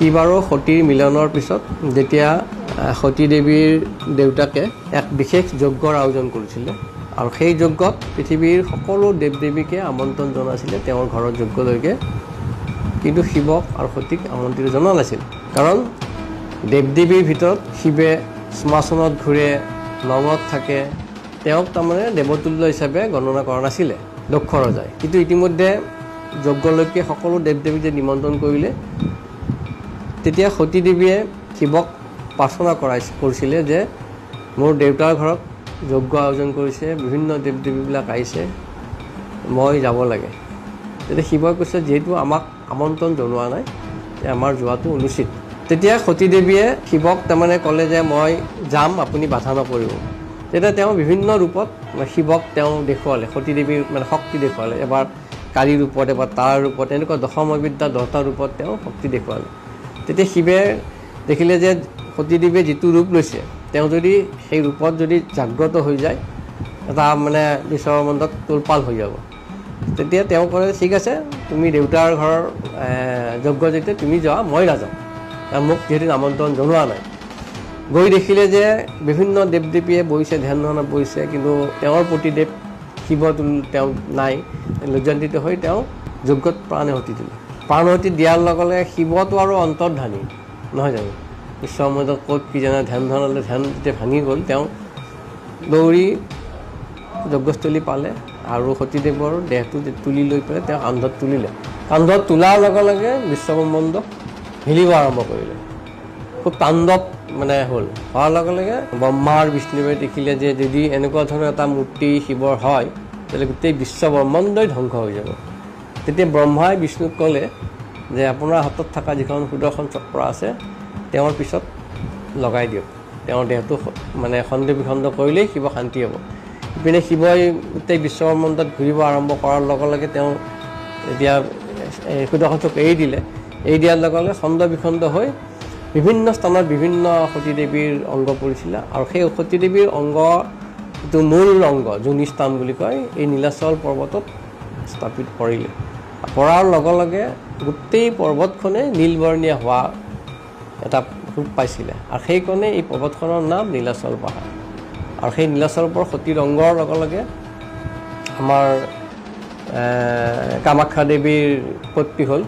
শিৱ আৰু সতীৰ মিলনৰ পিছত যেতিয়া সতী দেৱীৰ দেউতাকে এক বিশেষ যজ্ঞৰ আয়োজন কৰিছিলে আৰু সেই যজ্ঞত পৃথিৱীৰ সকলো দেৱ দেৱীকে আমন্ত্ৰণ জনাইছিলে তেওঁৰ ঘৰৰ যজ্ঞলৈকে কিন্তু শিৱক আৰু সতীক আমন্ত্ৰণ জনোৱা নাছিল কাৰণ দেৱ দেৱীৰ ভিতৰত শিৱে শ্মশানত ঘূৰে নমত থাকে তেওঁক তাৰমানে দেৱতুল্য হিচাপে গণনা কৰা নাছিলে দক্ষ ৰজাই কিন্তু ইতিমধ্যে যজ্ঞলৈকে সকলো দেৱ দেৱীক যে নিমন্ত্ৰণ কৰিলে তেতিয়া সতী দেৱীয়ে শিৱক প্ৰাৰ্থনা কৰিছিলে যে মোৰ দেউতাৰ ঘৰত যজ্ঞ আয়োজন কৰিছে বিভিন্ন দেৱ দেৱীবিলাক আহিছে মই যাব লাগে তেতিয়া শিৱই কৈছে যিহেতু আমাক আমন্ত্ৰণ জনোৱা নাই আমাৰ যোৱাটো অনুচিত তেতিয়া সতী দেৱীয়ে শিৱক তাৰমানে ক'লে যে মই যাম আপুনি বাধা নকৰিব তেতিয়া তেওঁ বিভিন্ন ৰূপত শিৱক তেওঁ দেখুৱালে সতী দেৱীৰ মানে শক্তি দেখুৱালে এবাৰ কালী ৰূপত এবাৰ তাৰ ৰূপত এনেকুৱা দশমবিদ্যা 10টা ৰূপত তেওঁ শক্তি দেখুৱালে তেতিয়া শিৱে দেখিলে যে সতী দেৱীয়ে যিটো ৰূপ লৈছে তেওঁ যদি সেই ৰূপত যদি জাগ্ৰত হৈ যায় এটা মানে বিশ্বব্ৰহ্মাণ্ডত তোলপাল হৈ যাব তেতিয়া তেওঁ ক'লে ঠিক আছে তুমি দেউতাৰ ঘৰৰ যজ্ঞ যেতিয়া তুমি যোৱা মই নাযাওঁ মোক যিহেতু আমন্ত্ৰণ জনোৱা নাই গৈ দেখিলে যে বিভিন্ন দেৱ দেৱীয়ে বহিছে ধ্যান ধাৰণা বহিছে কিন্তু তেওঁৰ প্ৰতিদেৱ শিৱ তেওঁ নাই লজ্জান্বিত হৈ তেওঁ যজ্ঞত প্ৰাণাহুতি দিলে প্ৰাণাহুতি দিয়াৰ লগে লগে শিৱটো আৰু অন্তৰ্ধানী নহয় জানো বিশ্বব্ৰহ্মাণ্ডত ক'ত কি জানে ধ্যান ধাৰণালৈ ধ্যান যেতিয়া ভাঙি গ'ল তেওঁ দৌৰি যজ্ঞস্থলী পালে আৰু সতীদেৱৰ দেহটো তুলি লৈ পেলাই তেওঁ কান্ধত তুলিলে কান্ধত তোলাৰ লগে লগে বিশ্বব্ৰহ্মাণ্ড হিলিব আৰম্ভ কৰিলে খুব তাণ্ডৱ মানে হ'ল হোৱাৰ লগে লগে ব্ৰহ্মা আৰু বিষ্ণুৱে দেখিলে যে যদি এনেকুৱা ধৰণৰ এটা মূৰ্তি শিৱৰ হয় তেতিয়াহ'লে গোটেই বিশ্বব্ৰহ্মাণ্ডই ধ্বংস হৈ যাব তেতিয়া ব্ৰহ্মাই বিষ্ণুক ক'লে যে আপোনাৰ হাতত থকা যিখন সুদৰ্শন চক্ৰ আছে তেওঁৰ পিছত লগাই দিয়ক তেওঁৰ দেহটো মানে খণ্ড বিখণ্ড কৰিলেই শিৱ শান্তি হ'ব ইপিনে শিৱই গোটেই বিশ্বব্ৰহ্মাণ্ডত ঘূৰিব আৰম্ভ কৰাৰ লগে লগে তেওঁ এতিয়া সুদৰ্শন চক্ৰ এৰি দিলে এৰি দিয়াৰ লগে লগে খণ্ড বিখণ্ড হৈ বিভিন্ন স্থানত বিভিন্ন সতী দেৱীৰ অংগ পৰিছিলে আৰু সেই সতী দেৱীৰ অংগ যিটো মূল অংগ যোনি স্থান বুলি কয় এই নীলাচল পৰ্বতত স্থাপিত কৰিলে পৰাৰ লগে লগে গোটেই পৰ্বতখনে নীলবৰ্ণীয়া হোৱা এটা ৰূপ পাইছিলে আৰু সেইকাৰণে এই পৰ্বতখনৰ নাম নীলাচল পাহাৰ আৰু সেই নীলাচলৰ পৰা সতীৰ অংগৰ লগে লগে আমাৰ কামাখ্যা দেৱীৰ উৎপত্তি হ'ল